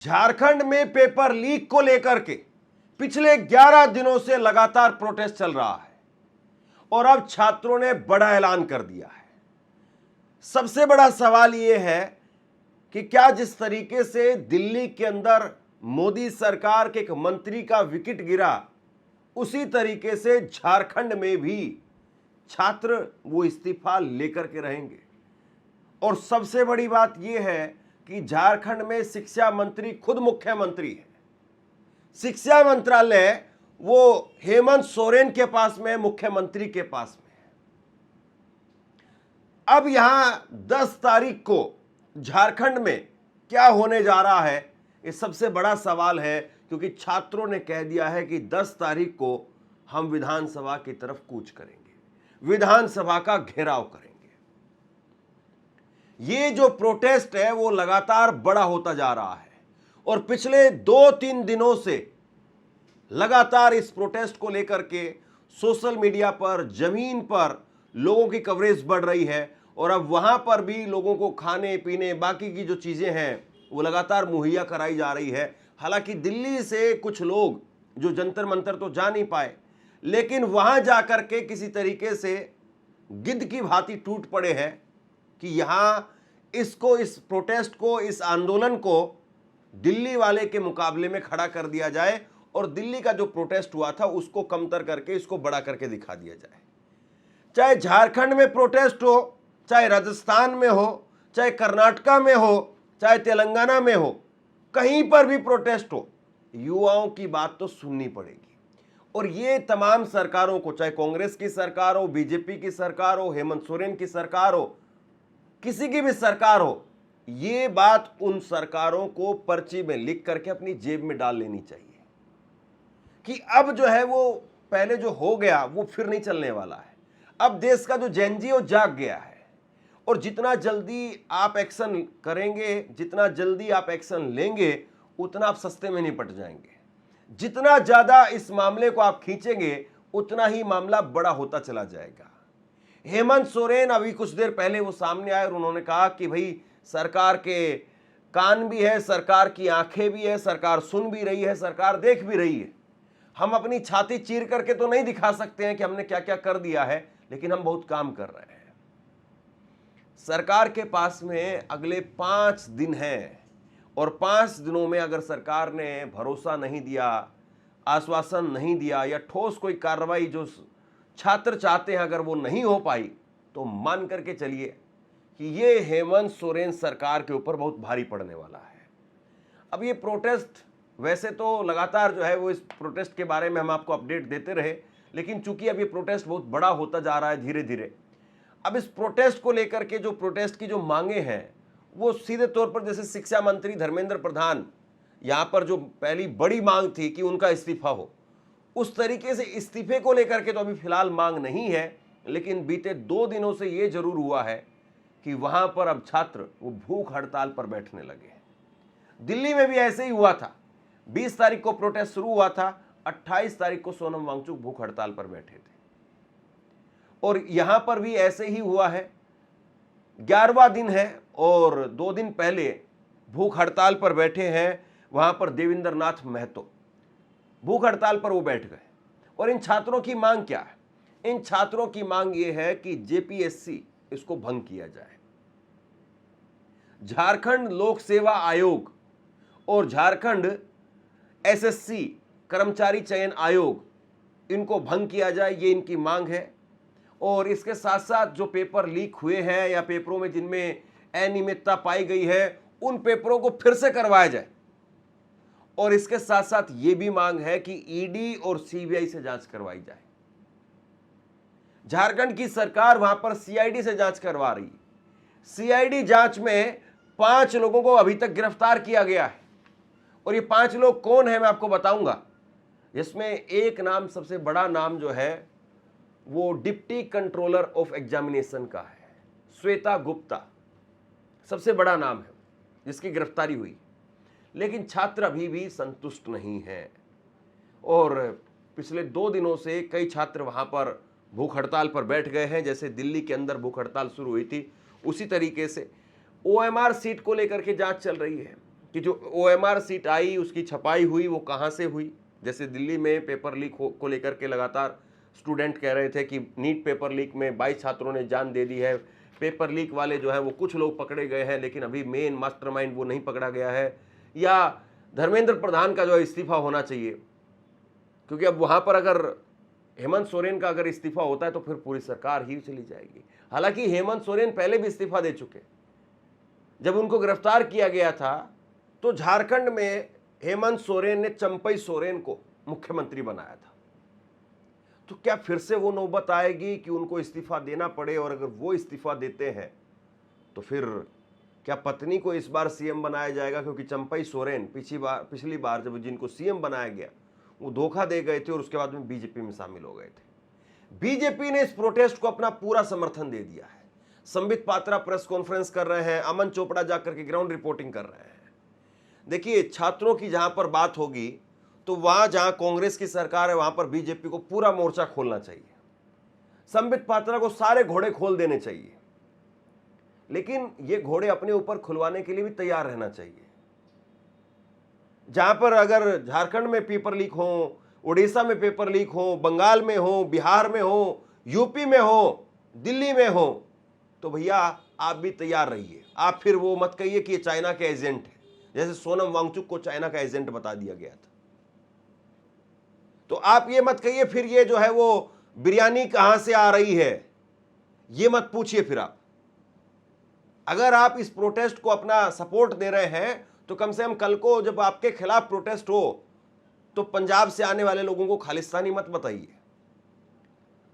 झारखंड में paper leak को लेकर के पिछले 11 दिनों से लगातार प्रोटेस्ट चल रहा है और अब छात्रों ने बड़ा ऐलान कर दिया है। सबसे बड़ा सवाल यह है कि क्या जिस तरीके से दिल्ली के अंदर मोदी सरकार के एक मंत्री का विकेट गिरा, उसी तरीके से झारखंड में भी छात्र वो इस्तीफा लेकर के रहेंगे। और सबसे बड़ी बात यह है कि झारखंड में शिक्षा मंत्री खुद मुख्यमंत्री है। शिक्षा मंत्रालय वो हेमंत सोरेन के पास में, मुख्यमंत्री के पास में है। अब यहां 10 तारीख को झारखंड में क्या होने जा रहा है, ये सबसे बड़ा सवाल है, क्योंकि छात्रों ने कह दिया है कि 10 तारीख को हम विधानसभा की तरफ कूच करेंगे, विधानसभा का घेराव करेंगे। ये जो प्रोटेस्ट है वो लगातार बड़ा होता जा रहा है और पिछले 2-3 दिनों से लगातार इस प्रोटेस्ट को लेकर के सोशल मीडिया पर, जमीन पर लोगों की कवरेज बढ़ रही है और अब वहां पर भी लोगों को खाने पीने, बाकी की जो चीजें हैं वो लगातार मुहैया कराई जा रही है। हालांकि दिल्ली से कुछ लोग जो जंतर मंतर तो जा नहीं पाए, लेकिन वहां जाकर के किसी तरीके से गिद्ध की भांति टूट पड़े हैं कि यहां इसको, इस प्रोटेस्ट को, इस आंदोलन को दिल्ली वाले के मुकाबले में खड़ा कर दिया जाए और दिल्ली का जो प्रोटेस्ट हुआ था उसको कमतर करके इसको बड़ा करके दिखा दिया जाए। चाहे झारखंड में प्रोटेस्ट हो, चाहे राजस्थान में हो, चाहे कर्नाटका में हो, चाहे तेलंगाना में हो, कहीं पर भी प्रोटेस्ट हो, युवाओं की बात तो सुननी पड़ेगी। और ये तमाम सरकारों को, चाहे कांग्रेस की सरकार हो, बीजेपी की सरकार हो, हेमंत सोरेन की सरकार हो, किसी की भी सरकार हो, ये बात उन सरकारों को पर्ची में लिख करके अपनी जेब में डाल लेनी चाहिए कि अब जो है वो पहले जो हो गया वो फिर नहीं चलने वाला है। अब देश का जो जेनजी वो जाग गया है और जितना जल्दी आप एक्शन करेंगे, जितना जल्दी आप एक्शन लेंगे, उतना आप सस्ते में निपट जाएंगे। जितना ज्यादा इस मामले को आप खींचेंगे, उतना ही मामला बड़ा होता चला जाएगा। हेमंत सोरेन अभी कुछ देर पहले वो सामने आए और उन्होंने कहा कि भाई सरकार के कान भी है, सरकार की आंखें भी है, सरकार सुन भी रही है, सरकार देख भी रही है। हम अपनी छाती चीर करके तो नहीं दिखा सकते हैं कि हमने क्या क्या कर दिया है, लेकिन हम बहुत काम कर रहे हैं। सरकार के पास में अगले 5 दिन हैं और 5 दिनों में अगर सरकार ने भरोसा नहीं दिया, आश्वासन नहीं दिया या ठोस कोई कार्रवाई जो छात्र चाहते हैं अगर वो नहीं हो पाई, तो मान करके चलिए कि ये हेमंत सोरेन सरकार के ऊपर बहुत भारी पड़ने वाला है। अब ये प्रोटेस्ट वैसे तो लगातार जो है वो, इस प्रोटेस्ट के बारे में हम आपको अपडेट देते रहे, लेकिन चूंकि अब ये प्रोटेस्ट बहुत बड़ा होता जा रहा है धीरे धीरे, अब इस प्रोटेस्ट को लेकर के जो प्रोटेस्ट की जो मांगे हैं वो सीधे तौर पर, जैसे शिक्षा मंत्री धर्मेंद्र प्रधान यहाँ पर जो पहली बड़ी मांग थी कि उनका इस्तीफा हो, उस तरीके से इस्तीफे को लेकर के तो अभी फिलहाल मांग नहीं है, लेकिन बीते 2 दिनों से ये जरूर हुआ है कि वहां पर अब छात्र वो भूख हड़ताल पर बैठने लगे हैं। दिल्ली में भी ऐसे ही हुआ था। 20 तारीख को प्रोटेस्ट शुरू हुआ था, 28 तारीख को सोनम वांगचुक भूख हड़ताल पर बैठे थे और यहां पर भी ऐसे ही हुआ है। 11वां दिन है और 2 दिन पहले भूख हड़ताल पर बैठे हैं वहां पर देवेंद्र नाथ महतो, भूख हड़ताल पर वो बैठ गए। और इन छात्रों की मांग क्या है? इन छात्रों की मांग ये है कि जेपीएससी इसको भंग किया जाए। झारखंड लोक सेवा आयोग और झारखंड एसएससी कर्मचारी चयन आयोग, इनको भंग किया जाए, ये इनकी मांग है। और इसके साथ साथ जो पेपर लीक हुए हैं या पेपरों में जिनमें अनियमितता पाई गई है, उन पेपरों को फिर से करवाया जाए। और इसके साथ साथ ये भी मांग है कि ईडी और सीबीआई से जांच करवाई जाए। झारखंड की सरकार वहां पर सीआईडी से जांच करवा रही है। सीआईडी जांच में 5 लोगों को अभी तक गिरफ्तार किया गया है और ये 5 लोग कौन है मैं आपको बताऊंगा। जिसमें एक नाम, सबसे बड़ा नाम जो है वो डिप्टी कंट्रोलर ऑफ एग्जामिनेशन का है, श्वेता गुप्ता, सबसे बड़ा नाम है जिसकी गिरफ्तारी हुई। लेकिन छात्र अभी भी संतुष्ट नहीं हैं और पिछले 2 दिनों से कई छात्र वहां पर भूख हड़ताल पर बैठ गए हैं। जैसे दिल्ली के अंदर भूख हड़ताल शुरू हुई थी, उसी तरीके से ओएमआर सीट को लेकर के जांच चल रही है कि जो OMR सीट आई उसकी छपाई हुई वो कहाँ से हुई। जैसे दिल्ली में पेपर लीक को लेकर के लगातार स्टूडेंट कह रहे थे कि नीट पेपर लीक में 22 छात्रों ने जान दे दी है, पेपर लीक वाले जो है वो कुछ लोग पकड़े गए हैं लेकिन अभी मेन मास्टरमाइंड वो नहीं पकड़ा गया है, या धर्मेंद्र प्रधान का जो है इस्तीफा होना चाहिए, क्योंकि अब वहां पर अगर हेमंत सोरेन का अगर इस्तीफा होता है तो फिर पूरी सरकार ही चली जाएगी। हालांकि हेमंत सोरेन पहले भी इस्तीफा दे चुके। जब उनको गिरफ्तार किया गया था तो झारखंड में हेमंत सोरेन ने चंपई सोरेन को मुख्यमंत्री बनाया था। तो क्या फिर से वो नौबत आएगी कि उनको इस्तीफा देना पड़े, और अगर वो इस्तीफा देते हैं तो फिर क्या पत्नी को इस बार सीएम बनाया जाएगा, क्योंकि चंपई सोरेन पिछली बार जब जिनको सीएम बनाया गया वो धोखा दे गए थे और उसके बाद में बीजेपी में शामिल हो गए थे। बीजेपी ने इस प्रोटेस्ट को अपना पूरा समर्थन दे दिया है। संबित पात्रा प्रेस कॉन्फ्रेंस कर रहे हैं, अमन चोपड़ा जाकर के ग्राउंड रिपोर्टिंग कर रहे हैं। देखिए, छात्रों की जहां पर बात होगी तो वहां जहां कांग्रेस की सरकार है वहां पर बीजेपी को पूरा मोर्चा खोलना चाहिए। संबित पात्रा को सारे घोड़े खोल देने चाहिए, लेकिन ये घोड़े अपने ऊपर खुलवाने के लिए भी तैयार रहना चाहिए। जहां पर अगर झारखंड में पेपर लीक हो, उड़ीसा में पेपर लीक हो, बंगाल में हो, बिहार में हो, यूपी में हो, दिल्ली में हो, तो भैया आप भी तैयार रहिए। आप फिर वो मत कहिए कि ये चाइना के एजेंट है, जैसे सोनम वांगचुक को चाइना का एजेंट बता दिया गया था। तो आप ये मत कहिए फिर ये जो है वो बिरयानी कहां से आ रही है, ये मत पूछिए। फिर आप अगर आप इस प्रोटेस्ट को अपना सपोर्ट दे रहे हैं तो कम से कम कल को जब आपके खिलाफ प्रोटेस्ट हो तो पंजाब से आने वाले लोगों को खालिस्तानी मत बताइए,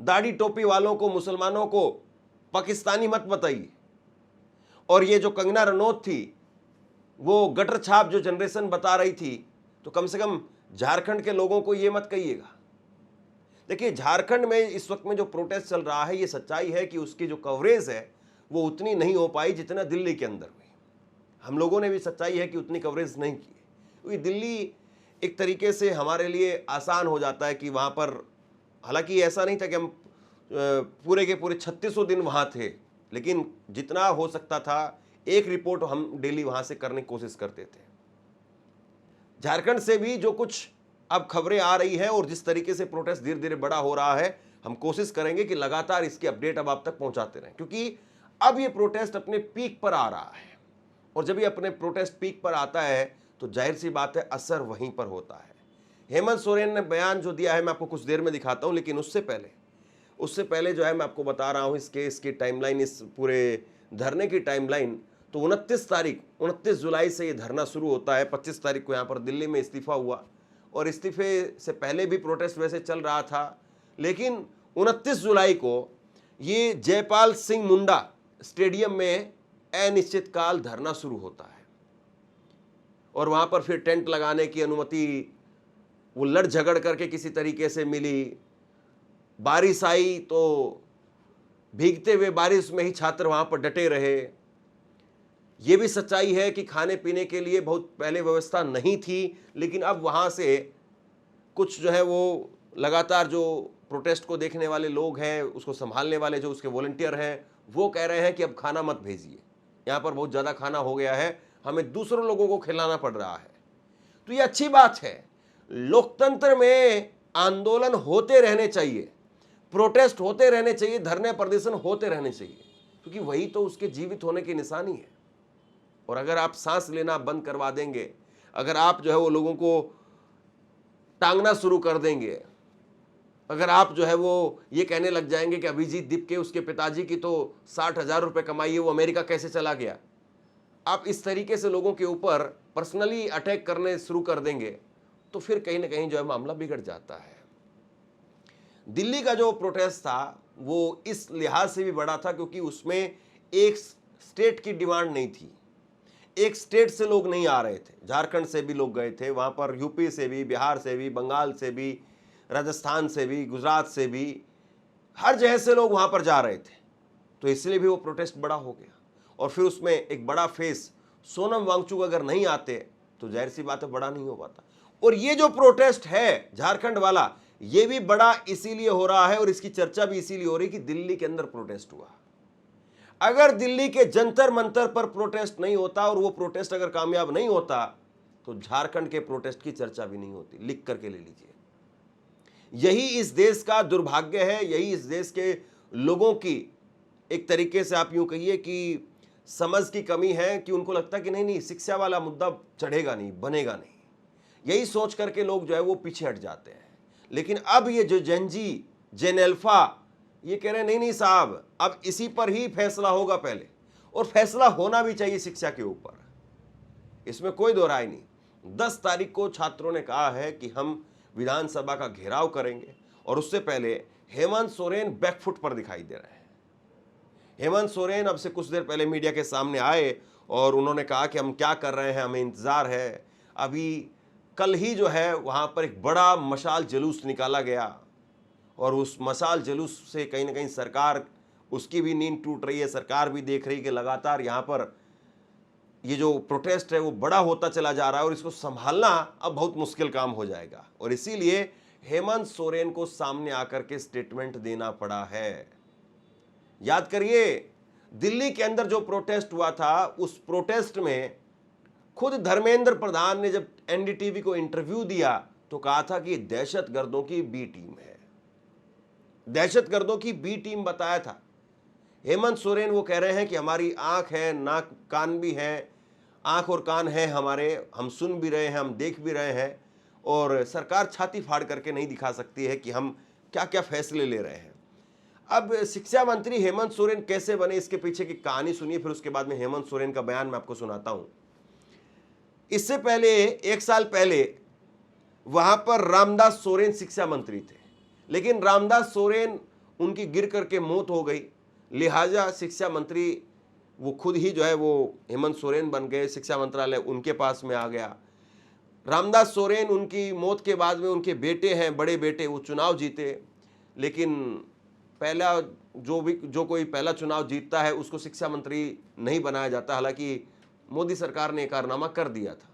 दाढ़ी टोपी वालों को, मुसलमानों को पाकिस्तानी मत बताइए। और ये जो कंगना रनौत थी वो गटर छाप जो जनरेशन बता रही थी, तो कम से कम झारखंड के लोगों को ये मत कहिएगा। देखिए, झारखंड में इस वक्त में जो प्रोटेस्ट चल रहा है ये सच्चाई है कि उसकी जो कवरेज है वो उतनी नहीं हो पाई जितना दिल्ली के अंदर हुई। हम लोगों ने भी सच्चाई है कि उतनी कवरेज नहीं की, क्योंकि दिल्ली एक तरीके से हमारे लिए आसान हो जाता है कि वहाँ पर, हालांकि ऐसा नहीं था कि हम पूरे के पूरे 3600 दिन वहाँ थे, लेकिन जितना हो सकता था एक रिपोर्ट हम डेली वहाँ से करने की कोशिश करते थे। झारखंड से भी जो कुछ अब खबरें आ रही है और जिस तरीके से प्रोटेस्ट धीरे धीरे बड़ा हो रहा है, हम कोशिश करेंगे कि लगातार इसकी अपडेट अब आप तक पहुंचाते रहें, क्योंकि अब ये प्रोटेस्ट अपने पीक पर आ रहा है। और जब ये अपने प्रोटेस्ट पीक पर आता है तो जाहिर सी बात है असर वहीं पर होता है। हेमंत सोरेन ने बयान जो दिया है मैं आपको कुछ देर में दिखाता हूं, लेकिन उससे पहले जो है मैं आपको बता रहा हूं इसकी टाइमलाइन, इस पूरे धरने की टाइमलाइन। तो 29 जुलाई से ये धरना शुरू होता है। 25 तारीख को यहाँ पर दिल्ली में इस्तीफा हुआ, और इस्तीफे से पहले भी प्रोटेस्ट वैसे चल रहा था, लेकिन 29 जुलाई को ये जयपाल सिंह मुंडा स्टेडियम में अनिश्चितकाल धरना शुरू होता है। और वहां पर फिर टेंट लगाने की अनुमति वो लड़ झगड़ करके किसी तरीके से मिली। बारिश आई तो भीगते हुए बारिश में ही छात्र वहां पर डटे रहे। ये भी सच्चाई है कि खाने पीने के लिए बहुत पहले व्यवस्था नहीं थी, लेकिन अब वहां से कुछ जो है वो लगातार जो प्रोटेस्ट को देखने वाले लोग हैं, उसको संभालने वाले जो उसके वॉलंटियर हैं, वो कह रहे हैं कि अब खाना मत भेजिए, यहाँ पर बहुत ज़्यादा खाना हो गया है, हमें दूसरों लोगों को खिलाना पड़ रहा है। तो ये अच्छी बात है। लोकतंत्र में आंदोलन होते रहने चाहिए, प्रोटेस्ट होते रहने चाहिए, धरने प्रदर्शन होते रहने चाहिए, क्योंकि वही तो उसके जीवित होने की निशानी है। और अगर आप सांस लेना बंद करवा देंगे, अगर आप जो है वो लोगों को टांगना शुरू कर देंगे, अगर आप जो है वो ये कहने लग जाएंगे कि अभिजीत दीप उसके पिताजी की तो 60,000 रुपये कमाई है, वो अमेरिका कैसे चला गया, आप इस तरीके से लोगों के ऊपर पर्सनली अटैक करने शुरू कर देंगे, तो फिर कहीं ना कहीं जो है मामला बिगड़ जाता है। दिल्ली का जो प्रोटेस्ट था वो इस लिहाज से भी बड़ा था क्योंकि उसमें एक स्टेट की डिमांड नहीं थी, एक स्टेट से लोग नहीं आ रहे थे। झारखंड से भी लोग गए थे वहाँ पर, यूपी से भी, बिहार से भी, बंगाल से भी, राजस्थान से भी, गुजरात से भी, हर जगह से लोग वहाँ पर जा रहे थे। तो इसलिए भी वो प्रोटेस्ट बड़ा हो गया। और फिर उसमें एक बड़ा फेस सोनम वांगचुक अगर नहीं आते तो जाहिर सी बात है बड़ा नहीं हो पाता। और ये जो प्रोटेस्ट है झारखंड वाला, ये भी बड़ा इसीलिए हो रहा है और इसकी चर्चा भी इसीलिए हो रही कि दिल्ली के अंदर प्रोटेस्ट हुआ। अगर दिल्ली के जंतर मंतर पर प्रोटेस्ट नहीं होता और वो प्रोटेस्ट अगर कामयाब नहीं होता तो झारखंड के प्रोटेस्ट की चर्चा भी नहीं होती। लिख करके ले लीजिए। यही इस देश का दुर्भाग्य है, यही इस देश के लोगों की एक तरीके से आप यूं कहिए कि समझ की कमी है कि उनको लगता कि नहीं शिक्षा वाला मुद्दा चढ़ेगा नहीं, बनेगा नहीं। यही सोच करके लोग जो है वो पीछे हट जाते हैं। लेकिन अब ये जो जेनजी, जेन अल्फा, ये कह रहे हैं नहीं साहब, अब इसी पर ही फैसला होगा पहले, और फैसला होना भी चाहिए शिक्षा के ऊपर, इसमें कोई दो राय नहीं। 10 तारीख को छात्रों ने कहा है कि हम विधानसभा का घेराव करेंगे, और उससे पहले हेमंत सोरेन बैकफुट पर दिखाई दे रहे हैं। हेमंत सोरेन अब से कुछ देर पहले मीडिया के सामने आए और उन्होंने कहा कि हम क्या कर रहे हैं, हमें इंतजार है। अभी कल ही जो है वहां पर एक बड़ा मशाल जुलूस निकाला गया, और उस मशाल जुलूस से कहीं ना कहीं सरकार, उसकी भी नींद टूट रही है। सरकार भी देख रही है कि लगातार यहाँ पर ये जो प्रोटेस्ट है वो बड़ा होता चला जा रहा है, और इसको संभालना अब बहुत मुश्किल काम हो जाएगा। और इसीलिए हेमंत सोरेन को सामने आकर के स्टेटमेंट देना पड़ा है। याद करिए, दिल्ली के अंदर जो प्रोटेस्ट हुआ था, उस प्रोटेस्ट में खुद धर्मेंद्र प्रधान ने जब एनडीटीवी को इंटरव्यू दिया तो कहा था कि दहशतगर्दों की बी टीम है, दहशतगर्दों की बी टीम बताया था। हेमंत सोरेन वो कह रहे हैं कि हमारी आंख है, नाक कान भी है, आंख और कान है हमारे, हम सुन भी रहे हैं, हम देख भी रहे हैं, और सरकार छाती फाड़ करके नहीं दिखा सकती है कि हम क्या क्या फैसले ले रहे हैं। अब शिक्षा मंत्री हेमंत सोरेन कैसे बने, इसके पीछे की कहानी सुनिए, फिर उसके बाद में हेमंत सोरेन का बयान मैं आपको सुनाता हूं। इससे पहले 1 साल पहले वहां पर रामदास सोरेन शिक्षा मंत्री थे, लेकिन रामदास सोरेन उनकी गिर करके मौत हो गई, लिहाजा शिक्षा मंत्री वो खुद ही जो है वो हेमंत सोरेन बन गए, शिक्षा मंत्रालय उनके पास में आ गया। रामदास सोरेन, उनकी मौत के बाद में उनके बेटे हैं, बड़े बेटे, वो चुनाव जीते, लेकिन पहला जो कोई पहला चुनाव जीतता है उसको शिक्षा मंत्री नहीं बनाया जाता। हालांकि मोदी सरकार ने कारनामा कर दिया था।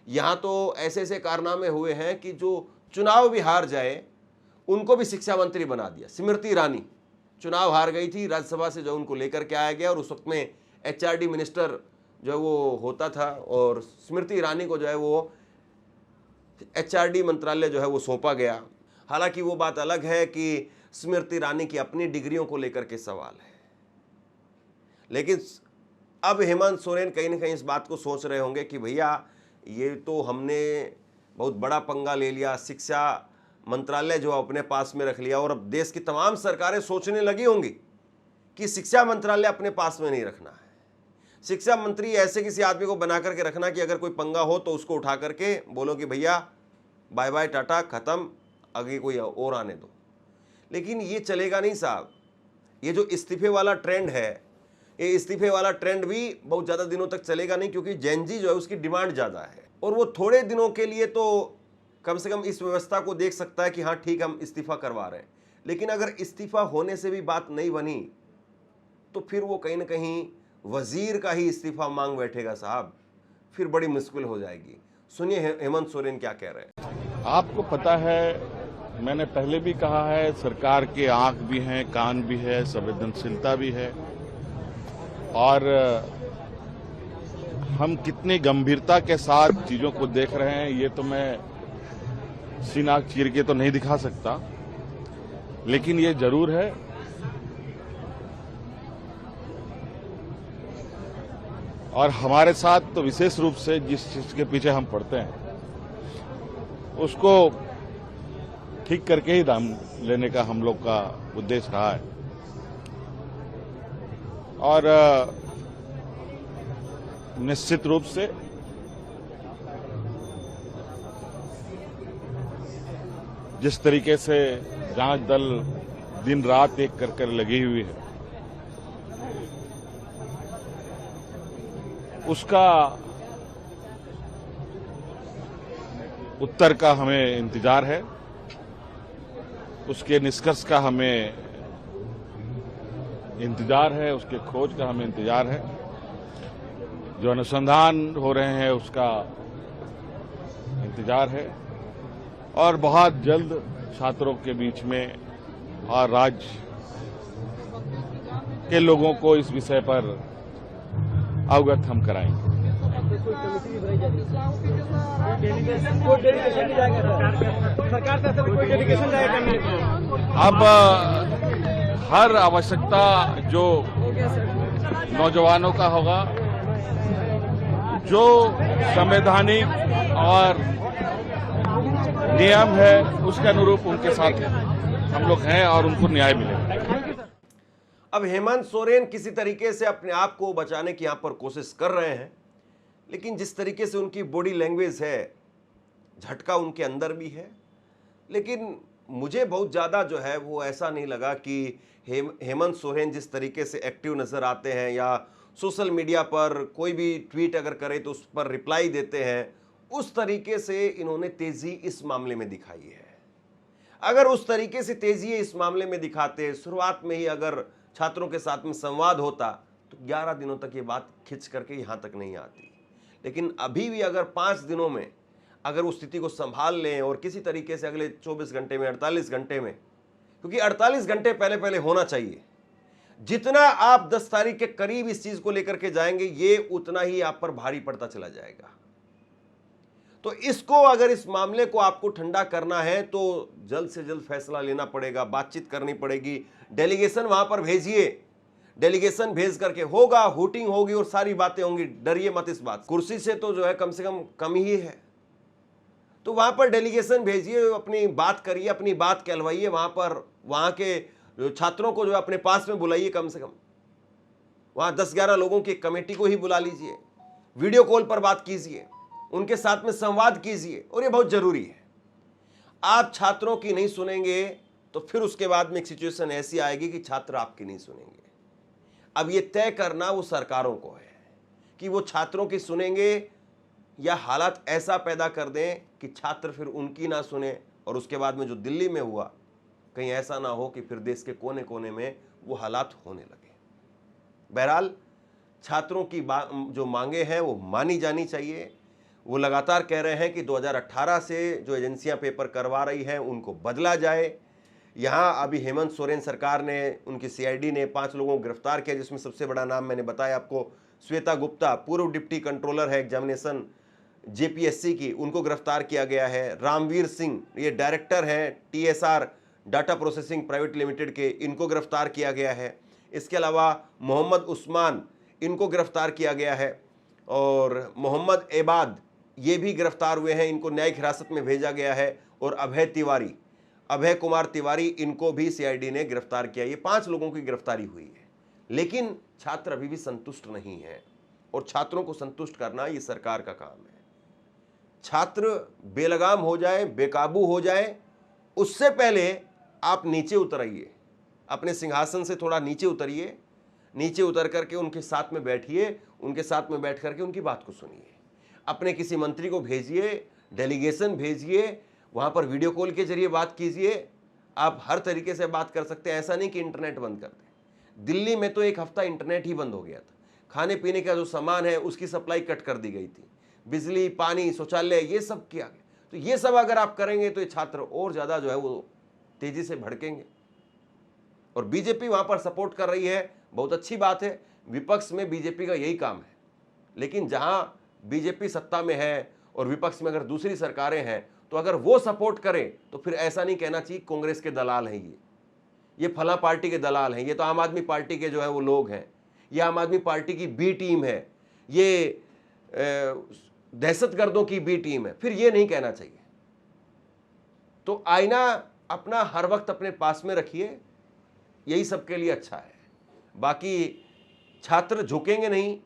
यहाँ तो ऐसे ऐसे कारनामे हुए हैं कि जो चुनाव भी हार जाए उनको भी शिक्षा मंत्री बना दिया। स्मृति ईरानी चुनाव हार गई थी, राज्यसभा से जो उनको लेकर के आया गया, और उस वक्त में एचआरडी मिनिस्टर जो है वो होता था, और स्मृति ईरानी को जो है वो एचआरडी मंत्रालय जो है वो सौंपा गया। हालांकि वो बात अलग है कि स्मृति ईरानी की अपनी डिग्रियों को लेकर के सवाल है, लेकिन अब हेमंत सोरेन कहीं ना कहीं इस बात को सोच रहे होंगे कि भैया ये तो हमने बहुत बड़ा पंगा ले लिया, शिक्षा मंत्रालय जो अपने पास में रख लिया, और अब देश की तमाम सरकारें सोचने लगी होंगी कि शिक्षा मंत्रालय अपने पास में नहीं रखना है। शिक्षा मंत्री ऐसे किसी आदमी को बना करके रखना कि अगर कोई पंगा हो तो उसको उठा करके बोलो कि भैया बाय बाय टाटा, खत्म, आगे कोई और आने दो। लेकिन ये चलेगा नहीं साहब। ये जो इस्तीफे वाला ट्रेंड है, ये इस्तीफे वाला ट्रेंड भी बहुत ज़्यादा दिनों तक चलेगा नहीं, क्योंकि जेनजी जो है उसकी डिमांड ज़्यादा है, और वो थोड़े दिनों के लिए तो कम से कम इस व्यवस्था को देख सकता है कि हाँ ठीक, हम इस्तीफा करवा रहे हैं। लेकिन अगर इस्तीफा होने से भी बात नहीं बनी तो फिर वो कहीं ना कहीं वजीर का ही इस्तीफा मांग बैठेगा साहब, फिर बड़ी मुश्किल हो जाएगी। सुनिए हेमंत सोरेन क्या कह रहे हैं। आपको पता है, मैंने पहले भी कहा है, सरकार के आंख भी हैं, कान भी है, संवेदनशीलता भी है, और हम कितनी गंभीरता के साथ चीजों को देख रहे हैं ये तो मैं सीना चीर के तो नहीं दिखा सकता, लेकिन ये जरूर है और हमारे साथ तो विशेष रूप से जिस चीज के पीछे हम पड़ते हैं उसको ठीक करके ही दाम लेने का हम लोग का उद्देश्य रहा है। और निश्चित रूप से जिस तरीके से जांच दल दिन रात एक कर लगी हुई है, उसका उत्तर का हमें इंतजार है, उसके निष्कर्ष का हमें इंतजार है, उसके खोज का हमें इंतजार है, जो अनुसंधान हो रहे हैं उसका इंतजार है, और बहुत जल्द छात्रों के बीच में और राज्य के लोगों को इस विषय पर अवगत हम कराएंगे। कोई कमेटी भी बनाई जा रही है, कोई डेलीगेशन भी जाएगा सरकार से, कोई डेलीगेशन जाएगा। अब हर आवश्यकता जो नौजवानों का होगा, जो संवैधानिक और नियम है उसके अनुरूप उनके साथ हम लोग हैं और उनको न्याय मिलेगा। अब हेमंत सोरेन किसी तरीके से अपने आप को बचाने की यहां पर कोशिश कर रहे हैं, लेकिन जिस तरीके से उनकी बॉडी लैंग्वेज है, झटका उनके अंदर भी है। लेकिन मुझे बहुत ज़्यादा जो है वो ऐसा नहीं लगा कि हेमंत सोरेन जिस तरीके से एक्टिव नज़र आते हैं या सोशल मीडिया पर कोई भी ट्वीट अगर करे तो उस पर रिप्लाई देते हैं, उस तरीके से इन्होंने तेज़ी इस मामले में दिखाई है। अगर उस तरीके से तेज़ी इस मामले में दिखाते, शुरुआत में ही अगर छात्रों के साथ में संवाद होता, तो 11 दिनों तक ये बात खिंच करके यहाँ तक नहीं आती। लेकिन अभी भी अगर 5 दिनों में अगर उस स्थिति को संभाल लें और किसी तरीके से अगले 24 घंटे में, 48 घंटे में, क्योंकि 48 घंटे पहले पहले होना चाहिए, जितना आप 10 तारीख के करीब इस चीज को लेकर के जाएंगे, ये उतना ही आप पर भारी पड़ता चला जाएगा। तो इसको, अगर इस मामले को आपको ठंडा करना है तो जल्द से जल्द फैसला लेना पड़ेगा, बातचीत करनी पड़ेगी, डेलीगेशन वहां पर भेजिए। डेलीगेशन भेज करके होगा, हुटिंग होगी और सारी बातें होंगी, डरिए मत इस बात। कुर्सी से तो जो है कम से कम ही है, तो वहां पर डेलीगेशन भेजिए, अपनी बात करिए, अपनी बात कहलवाइए, वहां पर वहां के छात्रों को जो है अपने पास में बुलाइए, कम से कम वहां 10-11 लोगों की कमेटी को ही बुला लीजिए, वीडियो कॉल पर बात कीजिए, उनके साथ में संवाद कीजिए, और ये बहुत जरूरी है। आप छात्रों की नहीं सुनेंगे तो फिर उसके बाद में एक सिचुएशन ऐसी आएगी कि छात्र आपकी नहीं सुनेंगे। अब ये तय करना वो सरकारों को है कि वो छात्रों की सुनेंगे या हालात ऐसा पैदा कर दें कि छात्र फिर उनकी ना सुने, और उसके बाद में जो दिल्ली में हुआ, कहीं ऐसा ना हो कि फिर देश के कोने कोने में वो हालात होने लगे। बहरहाल छात्रों की जो मांगे हैं वो मानी जानी चाहिए। वो लगातार कह रहे हैं कि 2018 से जो एजेंसियां पेपर करवा रही हैं उनको बदला जाए। यहाँ अभी हेमंत सोरेन सरकार ने, उनकी सीआईडी ने 5 लोगों को गिरफ्तार किया, जिसमें सबसे बड़ा नाम मैंने बताया आपको, श्वेता गुप्ता, पूर्व डिप्टी कंट्रोलर है एग्जामिनेशन जेपीएससी की, उनको गिरफ्तार किया गया है। रामवीर सिंह, ये डायरेक्टर हैं TSR data processing private limited के, इनको गिरफ्तार किया गया है। इसके अलावा मोहम्मद उस्मान, इनको गिरफ्तार किया गया है, और मोहम्मद एबाद, ये भी गिरफ्तार हुए हैं, इनको न्यायिक हिरासत में भेजा गया है। और अभय कुमार तिवारी, इनको भी सीआईडी ने गिरफ्तार किया। ये 5 लोगों की गिरफ्तारी हुई है। लेकिन छात्र अभी भी संतुष्ट नहीं है, और छात्रों को संतुष्ट करना ये सरकार का काम है। छात्र बेलगाम हो जाए, बेकाबू हो जाए, उससे पहले आप नीचे उतरिए, अपने सिंहासन से थोड़ा नीचे उतरिए, नीचे उतर करके उनके साथ में बैठिए, उनके साथ में बैठ करके उनकी बात को सुनिए। अपने किसी मंत्री को भेजिए, डेलीगेशन भेजिए, वहां पर वीडियो कॉल के जरिए बात कीजिए। आप हर तरीके से बात कर सकते हैं, ऐसा नहीं कि इंटरनेट बंद कर दें। दिल्ली में तो 1 हफ्ता इंटरनेट ही बंद हो गया था, खाने पीने का जो सामान है उसकी सप्लाई कट कर दी गई थी, बिजली, पानी, शौचालय, ये सब किया गया। तो ये सब अगर आप करेंगे तो ये छात्र और ज़्यादा जो है वो तेज़ी से भड़केंगे। और बीजेपी वहाँ पर सपोर्ट कर रही है, बहुत अच्छी बात है, विपक्ष में बीजेपी का यही काम है। लेकिन जहाँ बीजेपी सत्ता में है और विपक्ष में अगर दूसरी सरकारें हैं, तो अगर वो सपोर्ट करें तो फिर ऐसा नहीं कहना चाहिए कांग्रेस के दलाल हैं, ये फला पार्टी के दलाल हैं, ये तो आम आदमी पार्टी के जो है वो लोग हैं, ये आम आदमी पार्टी की बी टीम है, ये दहशतगर्दों की बी टीम है, फिर ये नहीं कहना चाहिए। तो आईना अपना हर वक्त अपने पास में रखिए, यही सबके लिए अच्छा है। बाकी छात्र झुकेंगे नहीं,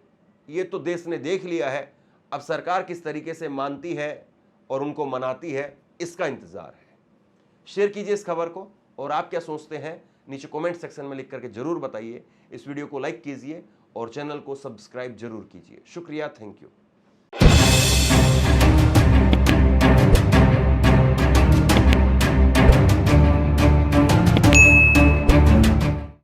ये तो देश ने देख लिया है। अब सरकार किस तरीके से मानती है और उनको मनाती है, इसका इंतजार है। शेयर कीजिए इस खबर को, और आप क्या सोचते हैं नीचे कमेंट सेक्शन में लिख करके जरूर बताइए। इस वीडियो को लाइक कीजिए और चैनल को सब्सक्राइब जरूर कीजिए। शुक्रिया, थैंक यू।